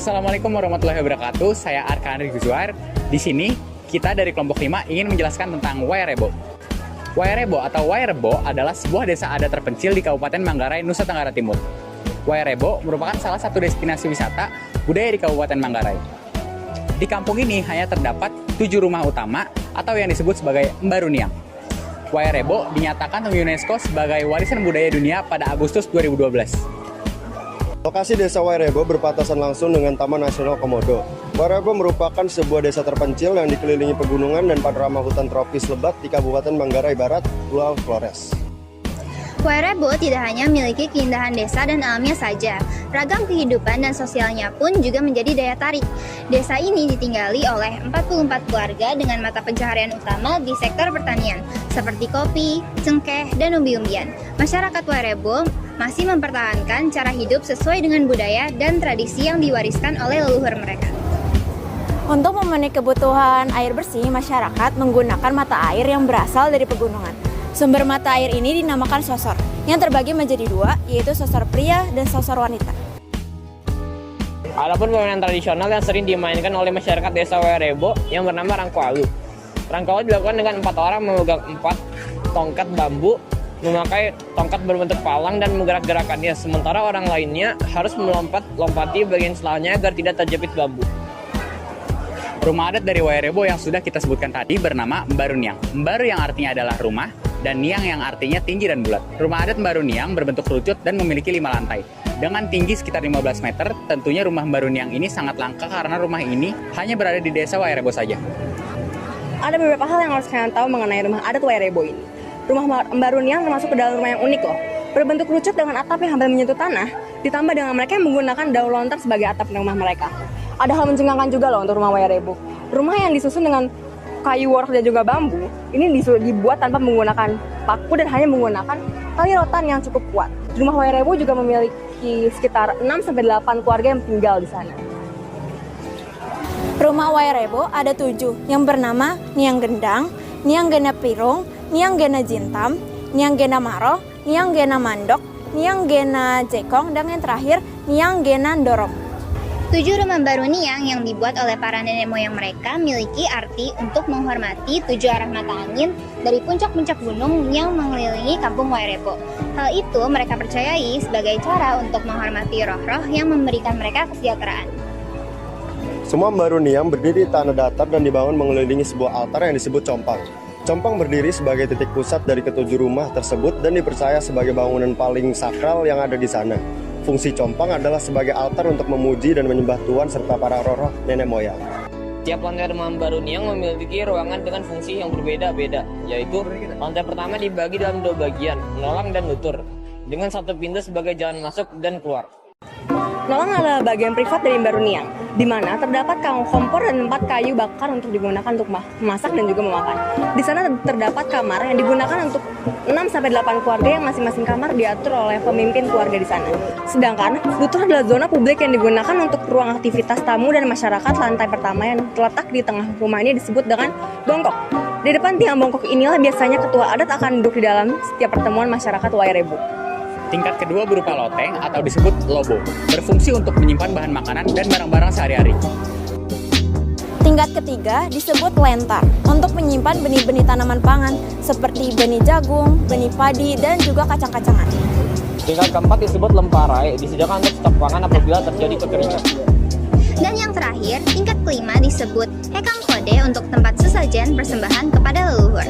Assalamualaikum warahmatullahi wabarakatuh. Saya Arkan Rizwar. Di sini kita dari kelompok 5 ingin menjelaskan tentang Wairebo. Wairebo atau Wairebo adalah sebuah desa adat terpencil di Kabupaten Manggarai, Nusa Tenggara Timur. Wairebo merupakan salah satu destinasi wisata budaya di Kabupaten Manggarai. Di kampung ini hanya terdapat 7 rumah utama atau yang disebut sebagai Mbaruniang. Wairebo dinyatakan UNESCO sebagai warisan budaya dunia pada Agustus 2012. Lokasi desa Wairebo berpapasan langsung dengan Taman Nasional Komodo. Wairebo merupakan sebuah desa terpencil yang dikelilingi pegunungan dan panorama hutan tropis lebat di Kabupaten Manggarai Barat, Pulau Flores. Wairebo tidak hanya memiliki keindahan desa dan alamnya saja, ragam kehidupan dan sosialnya pun juga menjadi daya tarik. Desa ini ditinggali oleh 44 keluarga dengan mata pencaharian utama di sektor pertanian, seperti kopi, cengkeh, dan umbi-umbian. Masyarakat Wairebo masih mempertahankan cara hidup sesuai dengan budaya dan tradisi yang diwariskan oleh leluhur mereka. Untuk memenuhi kebutuhan air bersih, masyarakat menggunakan mata air yang berasal dari pegunungan. Sumber mata air ini dinamakan sosor, yang terbagi menjadi dua, yaitu sosor pria dan sosor wanita. Adapun permainan tradisional yang sering dimainkan oleh masyarakat desa Wairebo yang bernama Rangkualu. Rangkualu dilakukan dengan 4 orang memegang 4 tongkat bambu, memakai tongkat berbentuk palang dan menggerak-gerakannya, sementara orang lainnya harus melompat-lompati bagian selanya agar tidak terjepit bambu. Rumah adat dari Wairebo yang sudah kita sebutkan tadi bernama Mbaruniang. Mbaru yang artinya adalah rumah, dan niang yang artinya tinggi dan bulat. Rumah adat Mbaruniang berbentuk kerucut dan memiliki 5 lantai. Dengan tinggi sekitar 15 meter, tentunya rumah Mbaruniang ini sangat langka karena rumah ini hanya berada di desa Wairebo saja. Ada beberapa hal yang harus kalian tahu mengenai rumah adat Wairebo ini. Rumah Mbaruniang termasuk ke dalam rumah yang unik loh. Berbentuk kerucut dengan atap yang hampir menyentuh tanah, ditambah dengan mereka yang menggunakan daun lontar sebagai atap rumah mereka. Ada hal mencengangkan juga loh untuk rumah Wairebo. Rumah yang disusun dengan kayu worok dan juga bambu, ini dibuat tanpa menggunakan paku dan hanya menggunakan tali rotan yang cukup kuat. Rumah Wairebo juga memiliki sekitar 6-8 keluarga yang tinggal di sana. Rumah Wairebo ada 7, yang bernama Niang Gendang, Niang Gena Pirung, Niang Gena Jintam, Niang Gena Maro, Niang Gena Mandok, Niang Gena Jekong, dan yang terakhir Niang Gena Ndorong. 7 rumah Mbaruniang yang dibuat oleh para nenek moyang mereka memiliki arti untuk menghormati 7 arah mata angin dari puncak-puncak gunung yang mengelilingi kampung Wairebo. Hal itu mereka percayai sebagai cara untuk menghormati roh-roh yang memberikan mereka kesejahteraan. Semua Mbaruniang berdiri di tanah datar dan dibangun mengelilingi sebuah altar yang disebut compang. Compang berdiri sebagai titik pusat dari ketujuh rumah tersebut dan dipercaya sebagai bangunan paling sakral yang ada di sana. Fungsi compang adalah sebagai altar untuk memuji dan menyembah Tuhan serta para roh-roh nenek moyang. Tiap lantai rumah Mbaruniang memiliki ruangan dengan fungsi yang berbeda-beda, yaitu lantai pertama dibagi dalam 2 bagian, nolong dan nutur, dengan 1 pintu sebagai jalan masuk dan keluar. Nolong adalah bagian privat dari Mbaruniang, di mana terdapat kompor dan tempat kayu bakar untuk digunakan untuk memasak dan juga memakan. Di sana terdapat kamar yang digunakan untuk 6-8 keluarga yang masing-masing kamar diatur oleh pemimpin keluarga di sana. Sedangkan nutur adalah zona publik yang digunakan untuk ruang aktivitas tamu dan masyarakat. Lantai pertama yang terletak di tengah rumah ini disebut dengan bongkok. Di depan tiang bongkok inilah biasanya ketua adat akan duduk di dalam setiap pertemuan masyarakat Wairebo. Tingkat kedua berupa loteng atau disebut lobo, berfungsi untuk menyimpan bahan makanan dan barang-barang sehari-hari. Tingkat ketiga disebut lentar, untuk menyimpan benih-benih tanaman pangan seperti benih jagung, benih padi, dan juga kacang-kacangan. Tingkat keempat disebut lemparai, disediakan untuk stok pangan apabila terjadi kekeringan. Dan yang terakhir, tingkat kelima disebut hekang kode untuk tempat sesajen persembahan kepada leluhur.